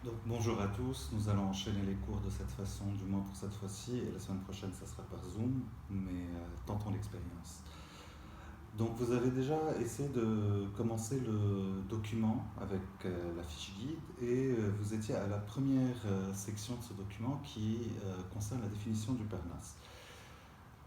Donc, bonjour à tous, nous allons enchaîner les cours de cette façon, du moins pour cette fois-ci, et la semaine prochaine ça sera par Zoom, mais tentons l'expérience. Donc vous avez déjà essayé de commencer le document avec la fiche guide et vous étiez à la première section de ce document qui concerne la définition du Parnasse.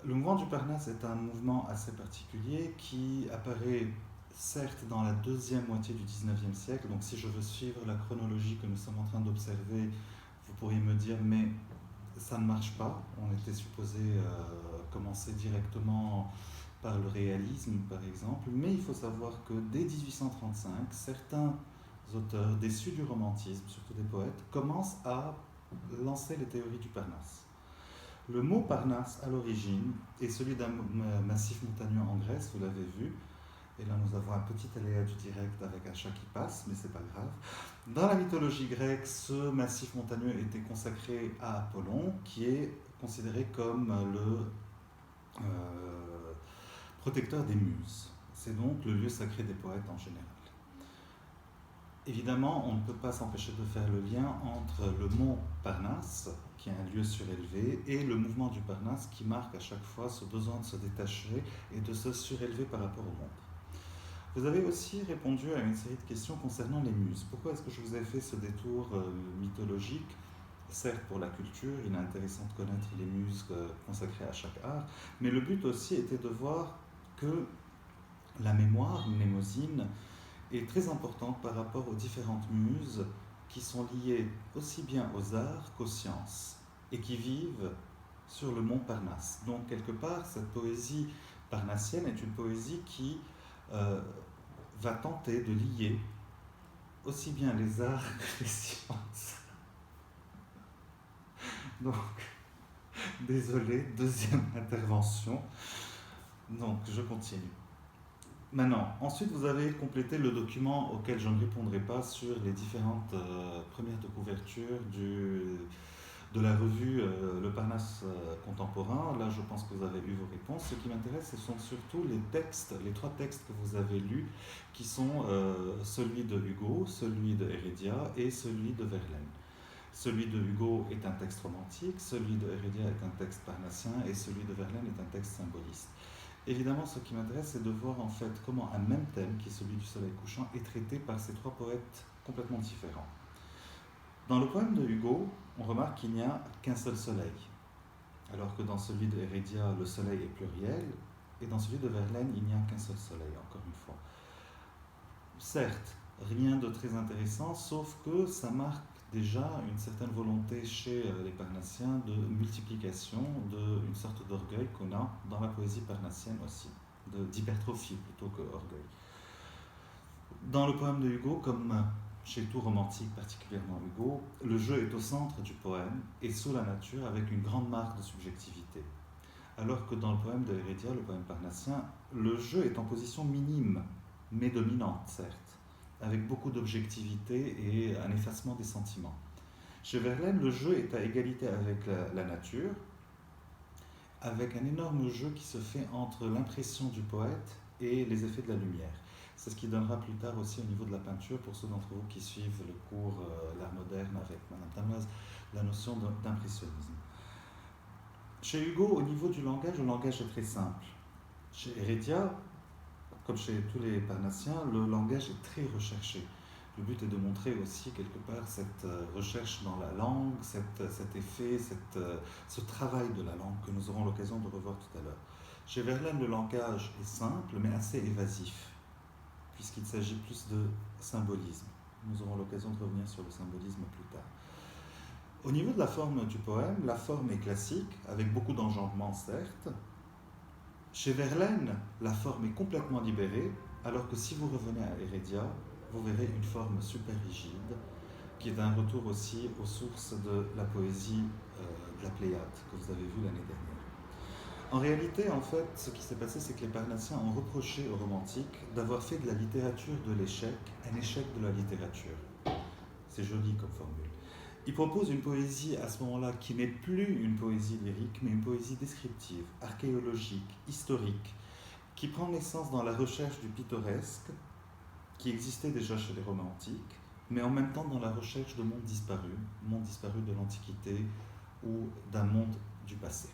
Le mouvement du Parnasse est un mouvement assez particulier qui apparaît certes dans la deuxième moitié du 19e siècle, donc si je veux suivre la chronologie que nous sommes en train d'observer, vous pourriez me dire mais ça ne marche pas, on était supposé commencer directement par le réalisme par exemple, mais il faut savoir que dès 1835, certains auteurs déçus du romantisme, surtout des poètes, commencent à lancer les théories du Parnasse. Le mot Parnasse, à l'origine, est celui d'un massif montagneux en Grèce, vous l'avez vu. Et là, nous avons un petit aléa du direct avec un chat qui passe, mais c'est pas grave. Dans la mythologie grecque, ce massif montagneux était consacré à Apollon, qui est considéré comme le protecteur des muses. C'est donc le lieu sacré des poètes en général. Évidemment, on ne peut pas s'empêcher de faire le lien entre le mont Parnasse, qui est un lieu surélevé, et le mouvement du Parnasse qui marque à chaque fois ce besoin de se détacher et de se surélever par rapport au monde. Vous avez aussi répondu à une série de questions concernant les muses. Pourquoi est-ce que je vous ai fait ce détour mythologique? Certes, pour la culture, il est intéressant de connaître les muses consacrées à chaque art, mais le but aussi était de voir que la mémoire mnémosine est très importante par rapport aux différentes muses qui sont liées aussi bien aux arts qu'aux sciences et qui vivent sur le mont Parnasse. Donc, quelque part, cette poésie parnassienne est une poésie qui va tenter de lier aussi bien les arts que les sciences. Donc, désolé, deuxième intervention. Donc, je continue. Maintenant, ensuite, vous avez complété le document auquel je ne répondrai pas sur les différentes premières de couverture de la revue Le Parnasse contemporain. Là, je pense que vous avez eu vos réponses. Ce qui m'intéresse, ce sont surtout les textes, les trois textes que vous avez lus, qui sont celui de Hugo, celui de Heredia et celui de Verlaine. Celui de Hugo est un texte romantique, celui de Heredia est un texte parnassien et celui de Verlaine est un texte symboliste. Évidemment, ce qui m'intéresse, c'est de voir en fait comment un même thème, qui est celui du soleil couchant, est traité par ces trois poètes complètement différents. Dans le poème de Hugo, on remarque qu'il n'y a qu'un seul soleil, alors que dans celui de Heredia, le soleil est pluriel, et dans celui de Verlaine, il n'y a qu'un seul soleil, encore une fois. Certes, rien de très intéressant, sauf que ça marque déjà une certaine volonté chez les parnassiens de multiplication, d'une sorte d'orgueil qu'on a dans la poésie parnassienne aussi, d'hypertrophie plutôt que orgueil. Dans le poème de Hugo, comme chez tout romantique, particulièrement Hugo, le jeu est au centre du poème et sous la nature avec une grande marque de subjectivité. Alors que dans le poème de Heredia, le poème parnassien, le jeu est en position minime, mais dominante, certes, avec beaucoup d'objectivité et un effacement des sentiments. Chez Verlaine, le jeu est à égalité avec la nature, avec un énorme jeu qui se fait entre l'impression du poète et les effets de la lumière. C'est ce qui donnera plus tard aussi au niveau de la peinture, pour ceux d'entre vous qui suivent le cours l'art moderne avec Madame Tamaz, la notion d'impressionnisme. Chez Hugo, au niveau du langage, le langage est très simple. Chez Heredia, comme chez tous les parnassiens, le langage est très recherché. Le but est de montrer aussi quelque part cette recherche dans la langue, cet effet, ce travail de la langue que nous aurons l'occasion de revoir tout à l'heure. Chez Verlaine, le langage est simple mais assez évasif, puisqu'il s'agit plus de symbolisme. Nous aurons l'occasion de revenir sur le symbolisme plus tard. Au niveau de la forme du poème, la forme est classique, avec beaucoup d'enjambements certes. Chez Verlaine, la forme est complètement libérée, alors que si vous revenez à Heredia, vous verrez une forme super rigide, qui est un retour aussi aux sources de la poésie de la Pléiade, que vous avez vu l'année dernière. En réalité, en fait, ce qui s'est passé, c'est que les Parnassiens ont reproché aux romantiques d'avoir fait de la littérature de l'échec un échec de la littérature. C'est joli comme formule. Ils proposent une poésie à ce moment-là qui n'est plus une poésie lyrique, mais une poésie descriptive, archéologique, historique, qui prend naissance dans la recherche du pittoresque, qui existait déjà chez les romantiques, mais en même temps dans la recherche de monde disparu de l'Antiquité ou d'un monde du passé.